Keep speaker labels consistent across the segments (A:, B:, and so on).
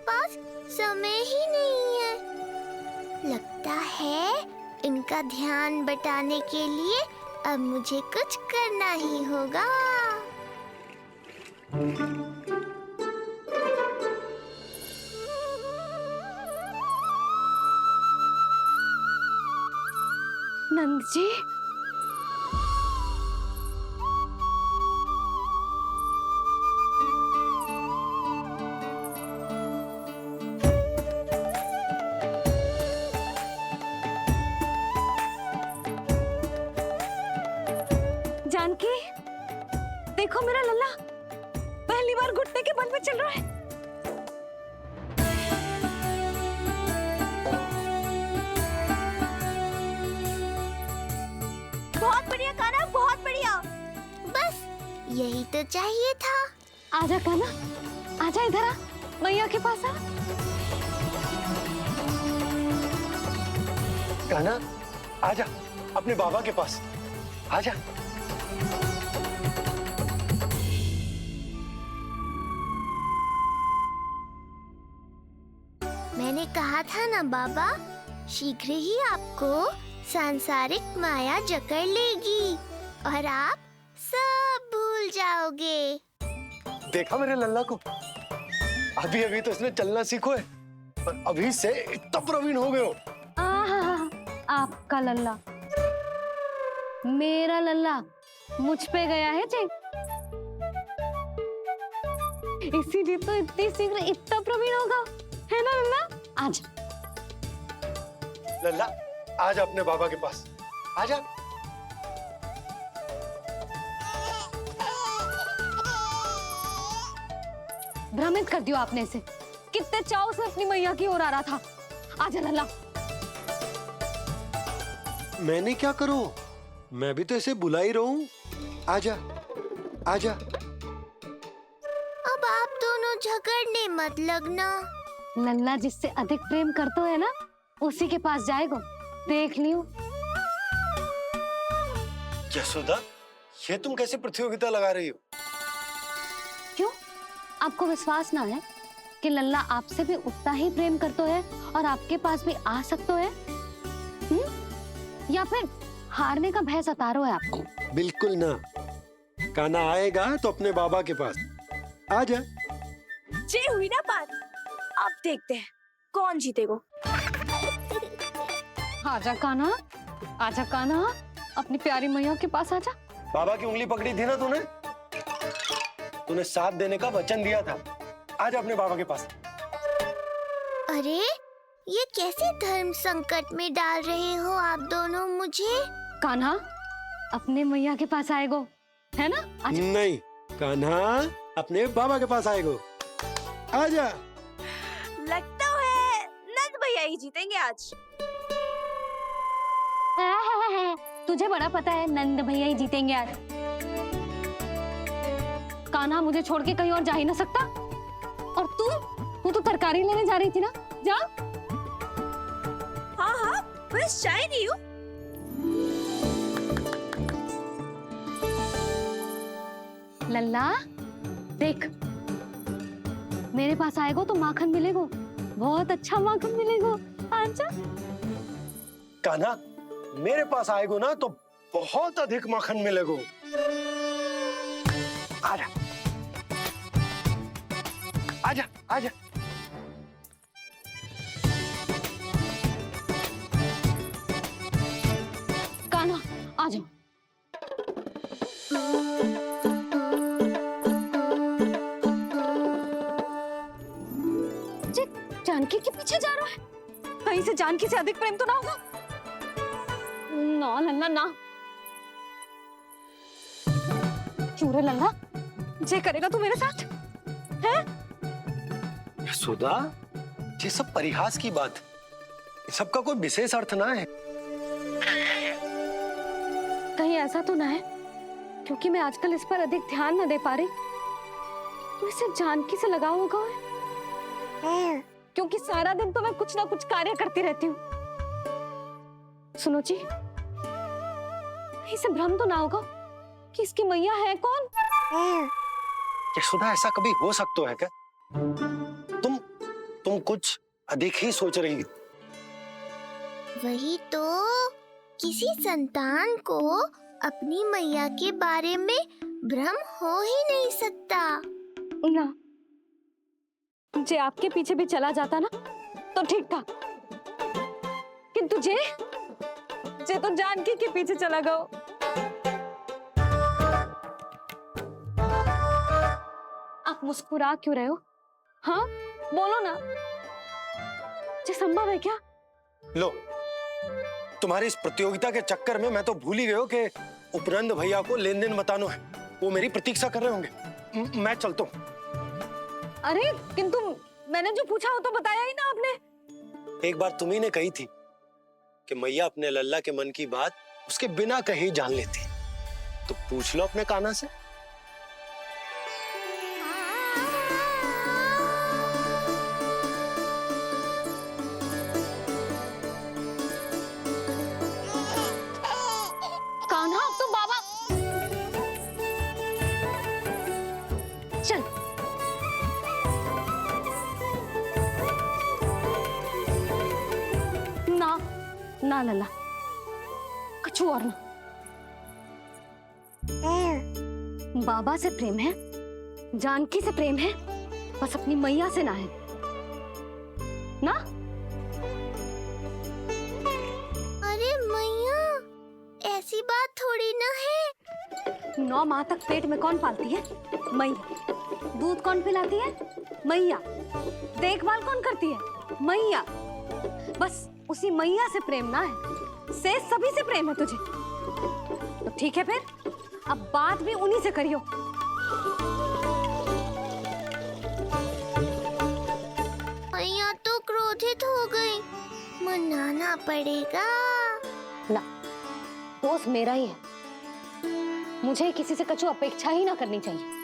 A: पास समय ही नहीं है। लगता है इनका ध्यान बटाने के लिए अब मुझे कुछ करना ही होगा।
B: नंद जी, जानकी, देखो मेरा लल्ला पहली बार घुटने के बल पे चल रहा है।
A: बहुत बढ़िया कान्हा, बहुत बढ़िया। बस यही तो चाहिए था।
B: आजा कान्हा, आजा इधर आ, मैया के पास आ।
C: कान्हा, आजा अपने बाबा के पास, आजा।
A: मैंने कहा था ना बाबा, शीघ्र ही आपको सांसारिक माया जकड़ लेगी और आप सब भूल जाओगे।
C: देखा मेरे लल्ला को, अभी अभी तो इसने चलना सीखो है और अभी से इतना प्रवीण हो गए हो।
B: आपका लल्ला, मेरा लल्ला मुझ पे गया है जी, इसीलिए तो इतनी शीघ्र इतना प्रवीण होगा, है ना लल्ला? आजा
C: लल्ला, आजा अपने बाबा के पास, आजा।
B: भ्रमित कर दियो आपने इसे, कितने चाव से अपनी मैया की ओर आ रहा था। आजा लल्ला।
C: मैंने क्या करूं, मैं भी तो इसे बुला ही रहा हूं। आजा, आजा।
A: अब आप दोनों झगड़ने मत लगना।
B: लल्ला जिससे अधिक प्रेम करते है ना, उसी के पास जाएगा, देख लियो।
C: यशोदा, ये तुम कैसे प्रतियोगिता लगा रही हो?
B: क्यों, आपको विश्वास ना है कि लल्ला आपसे भी उतना ही प्रेम करता है और आपके पास भी आ सकता है? या फिर हारने का भय सता रहा है आपको?
C: बिल्कुल ना, कान्हा आएगा तो अपने बाबा के पास, आजा।
D: जे हुई ना बात, अब देखते हैं कौन जीतेगा।
B: आजा कान्हा, आजा कान्हा, अपनी प्यारी मैया के पास आजा।
C: बाबा की उंगली पकड़ी थी ना तूने, तूने साथ देने का वचन दिया था। आजा अपने बाबा के पास।
A: अरे ये कैसे धर्म संकट में डाल रहे हो आप दोनों मुझे?
B: कान्हा अपने मैया के पास आएगो, है ना? आजा।
C: नहीं, कान्हा अपने बाबा के पास आएगो, आजा।
D: लगता है नंद भैया ही जीतेंगे आज।
B: तुझे बड़ा पता है नंद भैया ही जीतेंगे आज। कान्हा मुझे छोड़ के कहीं और जा ही ना सकता। और तू तो तरकारी लेने जा रही थी ना, जा।
D: हाँ हाँ, बस जा ही रही हूँ।
B: लल्ला देख, मेरे पास आएगो तो माखन मिलेगो, बहुत अच्छा माखन मिलेगो। आजा।
C: कान्हा मेरे पास आएगो ना तो बहुत अधिक माखन मिलेगो, आजा, आजा, आजा।
B: कान्हा आ जाओ। जानकी के पीछे जा रहा है, कहीं से जानकी से अधिक प्रेम तो ना होगा? ना लल्ला ना। क्यों रे लल्ला, जे करेगा तू मेरे साथ, है?
C: यशोदा, ये सब परिहास की बात, सबका कोई विशेष अर्थ ना है।
B: कहीं ऐसा तो ना है क्योंकि मैं आजकल इस पर अधिक ध्यान न दे पा रही तो इसे जानकी से लगाव होगा है? क्योंकि सारा दिन तो मैं कुछ ना कुछ कार्य करती रहती हूँ। सुनो जी, इसे भ्रम तो ना होगा कि इसकी मैया है कौन?
C: यशोदा, ऐसा कभी हो सकता है क्या? कुछ अधिक ही सोच रही हो।
A: वही तो, किसी संतान को अपनी मैया के बारे में भ्रम हो ही नहीं सकता।
B: ना, जे आपके पीछे भी चला जाता ना तो ठीक था, किंतु जे तो जानकी के पीछे चला गया। आप मुस्कुरा क्यों रहे हो? हाँ, बोलो ना, ये संभव है क्या?
C: लो, तुम्हारी इस प्रतियोगिता के चक्कर में मैं तो भूल ही गयो कि उपनंद भैया को लेन देन बताना है। वो मेरी प्रतीक्षा कर रहे होंगे। मैं चलता हूँ।
B: अरे किंतु मैंने जो पूछा वो तो बताया ही ना आपने।
C: एक बार तुम्ही ने कही थी कि मैया अपने लल्ला के मन की बात उसके बिना कहे ही जान लेती, तो पूछ लो अपने कान्हा से।
B: कान्हा, अब तो बाबा चल। ना ना लल्ला, कुछ और ना। बाबा से प्रेम है, जानकी से प्रेम है, बस अपनी मैया से ना है ना।
A: अरे मैया, ऐसी बात थोड़ी ना है।
B: 9 माह तक पेट में कौन पालती है? मैया। दूध कौन पिलाती है? मैया। देखभाल कौन करती है? मैया। बस उसी मैया से प्रेम ना है, से सभी से प्रेम है तुझे। तो ठीक है फिर, अब बात भी उन्हीं से करियो।
A: मैया तो क्रोधित हो गई, मनाना पड़ेगा।
B: ना, दोस्त मेरा ही है, मुझे किसी से कछु अपेक्षा ही ना करनी चाहिए।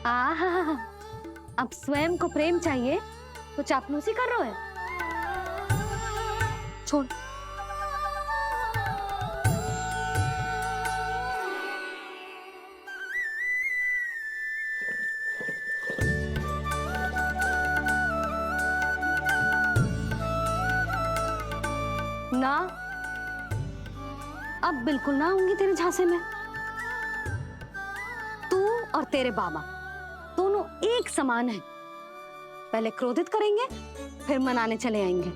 B: आहा, अब स्वयं को प्रेम चाहिए तो चापलूसी कर रहे हो? छोड़। ना, अब बिल्कुल ना आऊंगी तेरे झांसे में। तू और तेरे बाबा दोनों एक समान हैं। पहले क्रोधित करेंगे, फिर मनाने चले आएंगे।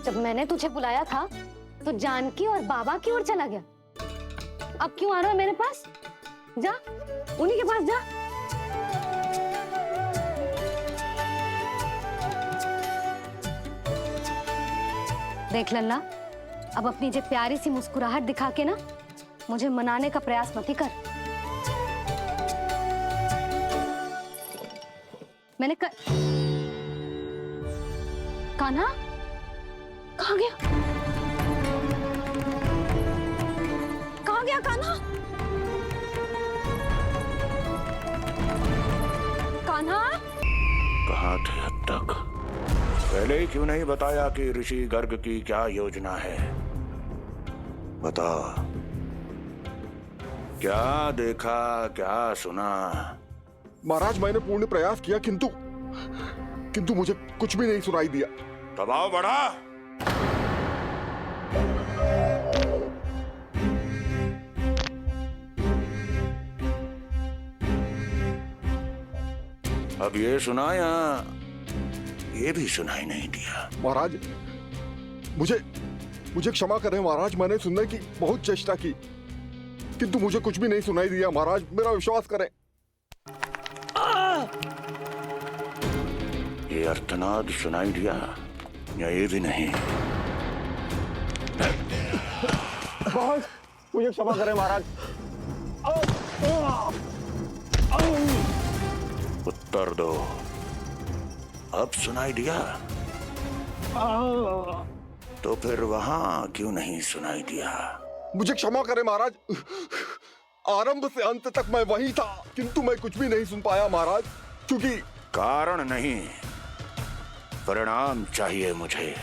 B: जब मैंने तुझे बुलाया था तो जानकी और बाबा की ओर चला गया। अब क्यों आ रहा है मेरे पास? जा, उन्हीं के पास जा। देख लल्ला, अब अपनी जे प्यारी सी मुस्कुराहट दिखा के ना मुझे मनाने का प्रयास मत ही कर। मैंने कान्हा कहाँ गया? कहाँ गया कान्हा? कान्हा?
E: कहाँ थे अब तक? पहले ही क्यों नहीं बताया कि ऋषि गर्ग की क्या योजना है? बता, क्या देखा, क्या सुना?
F: महाराज, मैंने पूर्ण प्रयास किया, किंतु मुझे कुछ भी नहीं सुनाई दिया।
E: दबाव बढ़ा। अब ये सुना या ये भी सुनाई नहीं दिया?
F: महाराज, मुझे क्षमा करें महाराज, मैंने सुनने की बहुत चेष्टा की, किंतु मुझे कुछ भी नहीं सुनाई दिया। महाराज, मेरा विश्वास करें।
E: ये अर्थनाद सुनाई दिया या ये भी नहीं?
F: बहुत मुझे क्षमा करें महाराज।
E: उत्तर दो, अब सुनाई दिया? तो फिर वहां क्यों नहीं सुनाई दिया?
F: मुझे क्षमा करें महाराज, आरंभ से अंत तक मैं वही था, किंतु मैं कुछ भी नहीं सुन पाया महाराज, क्योंकि
E: कारण नहीं, परिणाम चाहिए मुझे।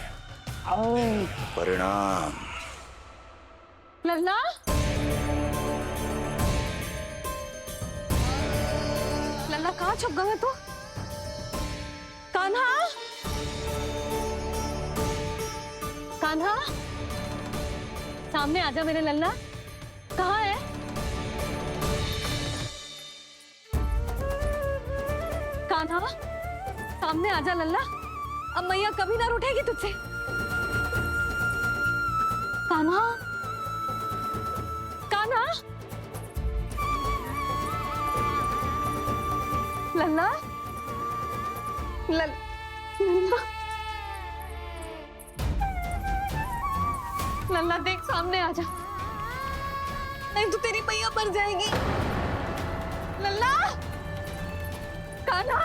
E: परिणाम।
B: लल्ला, लल्ला कहाँ छुप गया तू? कान्हा, कान्हा, सामने आजा मेरे लल्ला। कहाँ है? कान्हा, सामने आजा लल्ला। अब मैया कभी ना रूठेगी तुझसे। कान्हा, कान्हा, लल्ला, लल्ला, लल्ला देख सामने आजा, नहीं तो तेरी मैया मर जाएगी। लल्ला, कान्हा,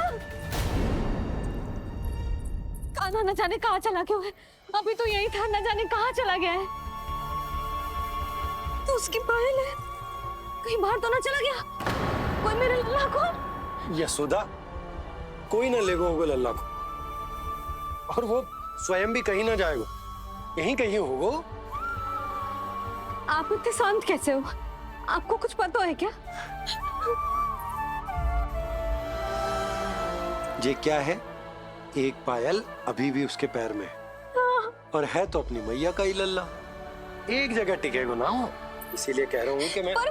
B: कान्हा न जाने कहाँ चला गया है। अभी तो यही था, न जाने कहाँ चला गया है। तो उसकी पायल है, कहीं बाहर तो ना चला गया कोई मेरे लल्ला को?
C: यशोदा, कोई ना लेगा होगा लल्ला को, और वो स्वयं भी कहीं ना जाएगा, यहीं कहीं होगा।
B: आप इतने शांत कैसे हो? आपको कुछ पता है क्या?
C: ये क्या है? एक पायल अभी भी उसके पैर में है, और है तो अपनी मैया का ही लल्ला, एक जगह टिकेगा ना हो, इसीलिए कह रहा हूँ कि मैं
A: पल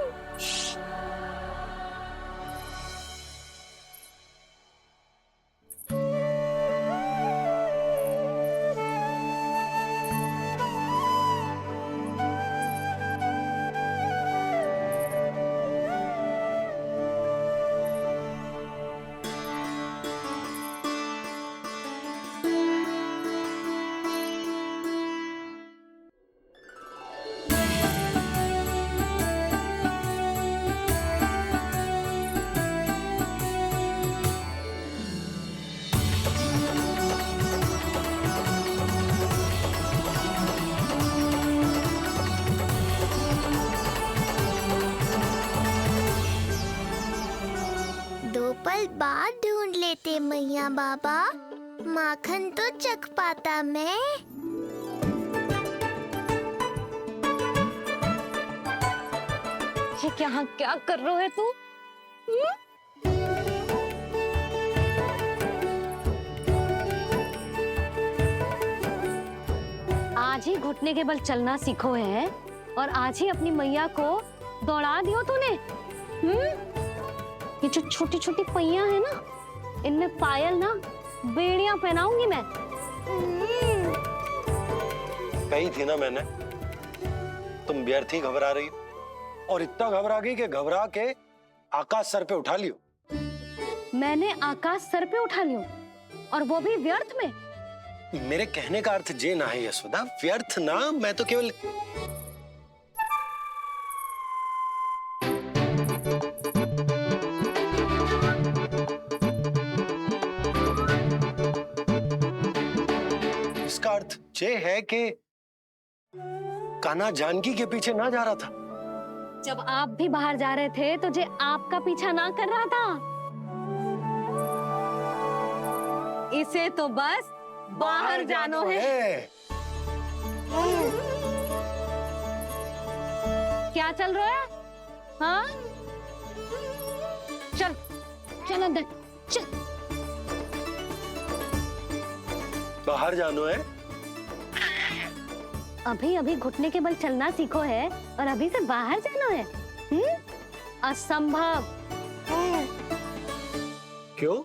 A: बाद ढूंढ लेते मैया बाबा, माखन तो चख पाता मैं।
B: ये क्या क्या कर रहे है तू? आज ही घुटने के बल चलना सीखो है, और आज ही अपनी मैया को दौड़ा दियो तूने। ये जो छोटी छोटी पहिया है ना, इनमें पायल ना बेड़ियां पहनाऊंगी मैं।
C: कही थी ना मैंने, तुम व्यर्थ ही घबरा रही हो, और इतना घबरा गई कि घबरा के आकाश सर पे उठा लियो।
B: मैंने आकाश सर पे उठा लियो, और वो भी व्यर्थ में?
C: मेरे कहने का अर्थ जे ना है यशोदा, व्यर्थ ना, मैं तो केवल इसका अर्थ ये है कि कान्हा जानकी के पीछे ना जा रहा था।
B: जब आप भी बाहर जा रहे थे तो जे आपका पीछा ना कर रहा था। इसे तो बस बाहर जानो है। क्या चल रहा है? हाँ, चल चल अंदर चल।
C: बाहर जानो है?
B: अभी अभी घुटने के बल चलना सीखो है, और अभी से बाहर जाना है? असंभव।
C: क्यों?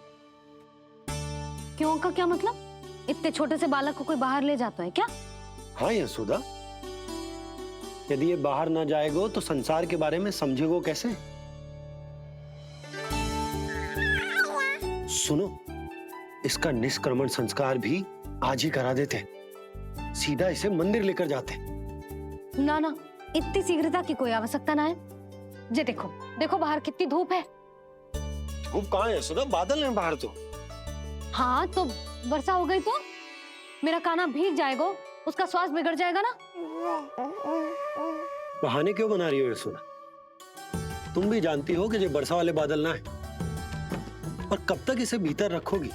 B: क्यों का क्या मतलब? इतने छोटे से बालक को कोई बाहर ले जाता है क्या?
C: हाँ यशोदा, यदि ये बाहर ना जाएगो तो संसार के बारे में समझेगो कैसे? सुनो, इसका निष्क्रमण संस्कार भी आज ही करा देते, सीधा इसे मंदिर लेकर जाते।
B: ना ना, इतनी शीघ्रता की कोई आवश्यकता ना है। जे देखो देखो बाहर कितनी धूप है।
C: धूप कहाँ है यशोदा? बादल है बाहर तो।
B: हाँ तो वर्षा हो गई तो मेरा कान्हा भीग जाएगा, उसका स्वास्थ्य बिगड़ जाएगा ना।
C: बहाने क्यों बना रही हो यशोदा? तुम भी जानती हो कि ये बरसा वाले बादल ना है, और कब तक इसे भीतर रखोगी?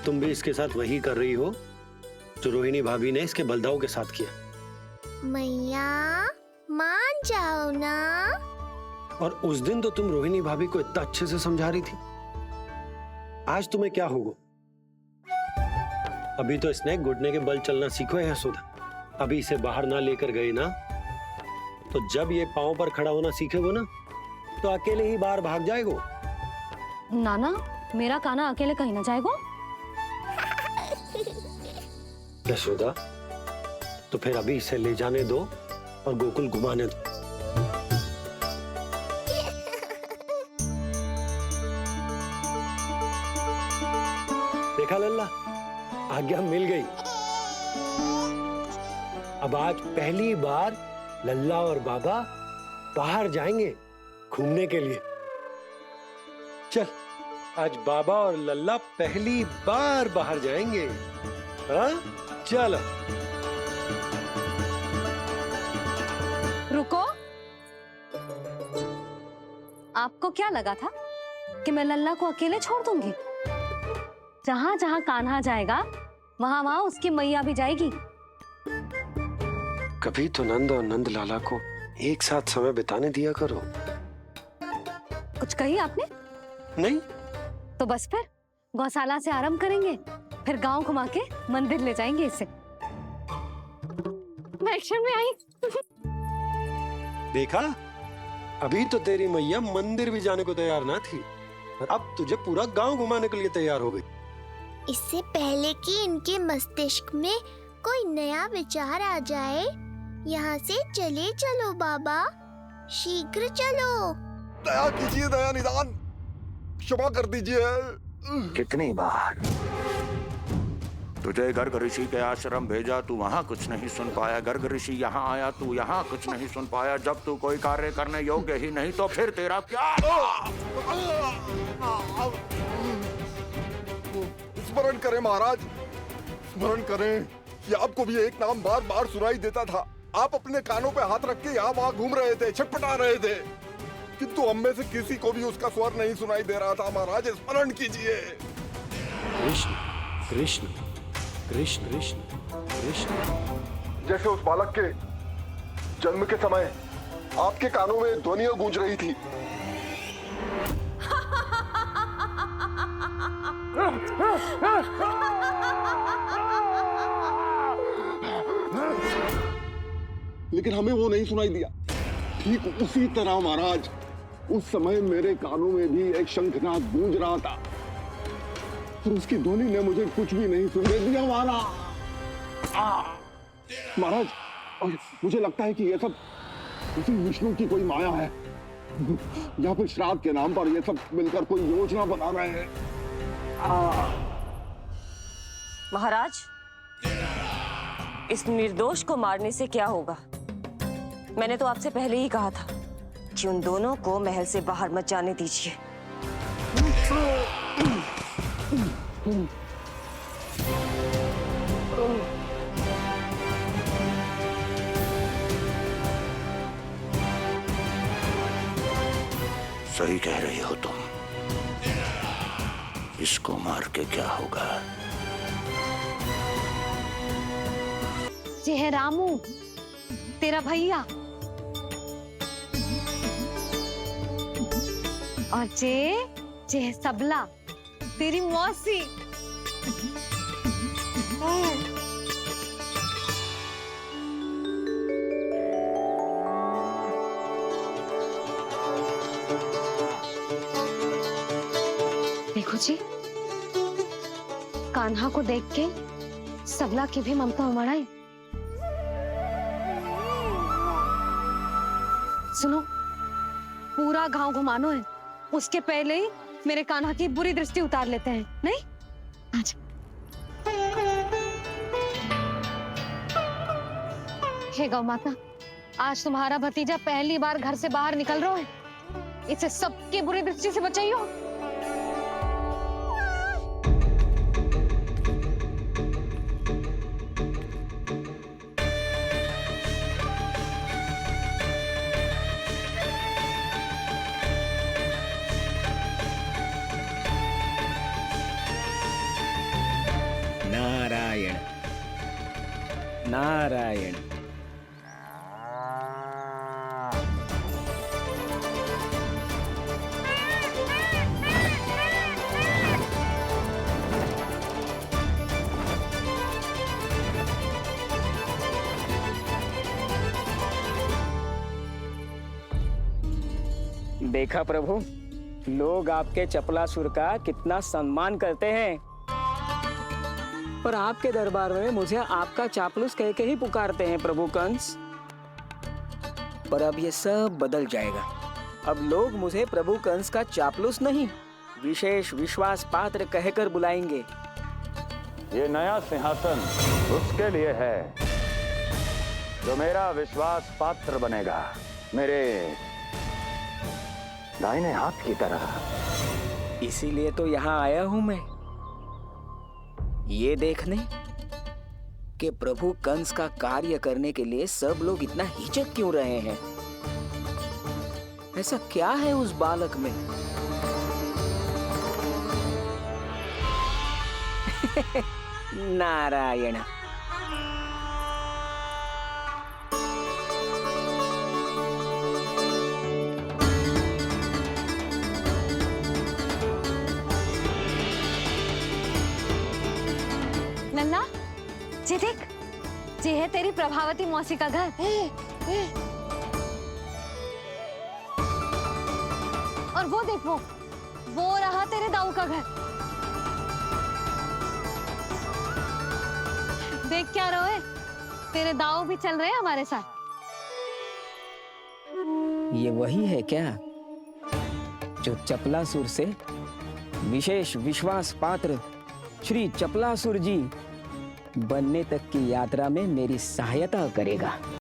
C: तुम भी इसके साथ वही कर रही हो जो रोहिणी भाभी ने इसके बलदाऊ के साथ किया।
A: मैया मान जाओ ना।
C: और उस दिन तो तुम रोहिणी भाभी को इतना अच्छे से समझा रही थी, आज तुम्हें क्या होगा? अभी तो इसने घुटने के बल चलना सीखो है यशोदा। अभी इसे बाहर ना लेकर गए ना, तो जब ये पांव पर खड़ा होना सीखेगो ना, तो अकेले ही बाहर भाग जाएगो।
B: नाना, मेरा कान्हा अकेले कहीं ना जाएगा।
C: यशोदा, तो फिर अभी इसे ले जाने दो और गोकुल घुमाने दो। देखा लल्ला, आज्ञा मिल गई। अब आज पहली बार लल्ला और बाबा बाहर जाएंगे घूमने के लिए। चल, आज बाबा और लल्ला पहली बार बाहर जाएंगे। हाँ, चलो।
B: रुको, आपको क्या लगा था कि मैं लल्ला को अकेले छोड़ दूंगी? जहां जहां कान्हा जाएगा वहां वहां उसकी मैया भी जाएगी।
C: कभी तो नंद और नंद लाला को एक साथ समय बिताने दिया करो।
B: कुछ कही आपने?
C: नहीं।
B: तो बस फिर गौशाला से आरंभ करेंगे, फिर गांव घुमा के मंदिर ले जाएंगे इसे। मैं एक्शन में आई।
C: देखा, अभी तो तेरी मैया मंदिर भी जाने को तैयार ना थी, और अब तुझे पूरा गांव घुमाने के लिए तैयार हो गई।
A: इससे पहले कि इनके मस्तिष्क में कोई नया विचार आ जाए, यहाँ से चले चलो बाबा, शीघ्र चलो।
F: दया कीजिए, दया निदान, क्षमा कर दीजिए।
E: कितनी बार तुझे गर्ग ऋषि के आश्रम भेजा, तू वहां कुछ नहीं सुन पाया। गर्ग ऋषि यहाँ आया, तू यहाँ कुछ नहीं सुन पाया। जब तू कोई कार्य करने योग्य ही नहीं, तो फिर तेरा क्या?
F: स्मरण करें महाराज, स्मरण करें कि आपको भी एक नाम बार बार सुनाई देता था। आप अपने कानों पे हाथ रख के यहाँ वहाँ घूम रहे थे, छटपटा रहे थे, किंतु हम में से किसी को भी उसका स्वर नहीं सुनाई दे रहा था। महाराज, स्मरण कीजिए।
C: कृष्ण कृष्ण कृष्ण कृष्ण कृष्ण।
F: जैसे उस बालक के जन्म के समय आपके कानों में ध्वनियां गूंज रही थी। लेकिन हमें वो नहीं सुनाई दिया। ठीक उसी तरह महाराज, उस समय मेरे कानों में भी एक शंखनाद गूंज रहा था, पर उसकी ध्वनि ने मुझे कुछ भी नहीं सुनने दिया। महाराज, और मुझे लगता है कि ये सब उसी विष्णु की कोई माया है, या फिर श्राद्ध के नाम पर ये सब मिलकर कोई योजना बना रहे हैं।
D: महाराज, इस निर्दोष को मारने से क्या होगा? मैंने तो आपसे पहले ही कहा था कि उन दोनों को महल से बाहर मत जाने दीजिए।
E: सही कह रही हो तुम। इसको मार के क्या होगा?
B: ये है रामू, तेरा भैया, और जे है सबला, तेरी मौसी। देखो जी, कान्हा को देख के सबला की भी ममता उमड़ आई। सुनो, पूरा गांव घुमानो है, उसके पहले ही मेरे कान्हा की बुरी दृष्टि उतार लेते हैं, नहीं? अच्छा। हे गौ माता, आज तुम्हारा भतीजा पहली बार घर से बाहर निकल रहा है, इसे सबकी बुरी दृष्टि से बचाइयो।
G: नारायण। देखा प्रभु, लोग आपके चपलासुर का कितना सम्मान करते हैं, पर आपके दरबार में मुझे आपका चापलूस कह के ही पुकारते हैं प्रभु कंस। पर अब ये सब बदल जाएगा। अब लोग मुझे प्रभु कंस का चापलूस नहीं, विशेष विश्वास पात्र कहकर बुलाएंगे।
E: ये नया सिंहासन उसके लिए है जो मेरा विश्वास पात्र बनेगा, मेरे दाहिने हाथ की तरह।
G: इसीलिए तो यहाँ आया हूं मैं, ये देखने कि प्रभु कंस का कार्य करने के लिए सब लोग इतना हिचक क्यों रहे हैं। ऐसा क्या है उस बालक में? नारायण।
B: नन्ना, जी देख, ये है तेरी प्रभावती मौसी का घर। और वो देख, वो रहा तेरे दाऊ का घर। देख क्या रोए, तेरे दाऊ भी चल रहे हैं हमारे साथ।
G: ये वही है क्या जो चपलासुर से विशेष विश्वास पात्र श्री चपलासुर जी बनने तक की यात्रा में मेरी सहायता करेगा?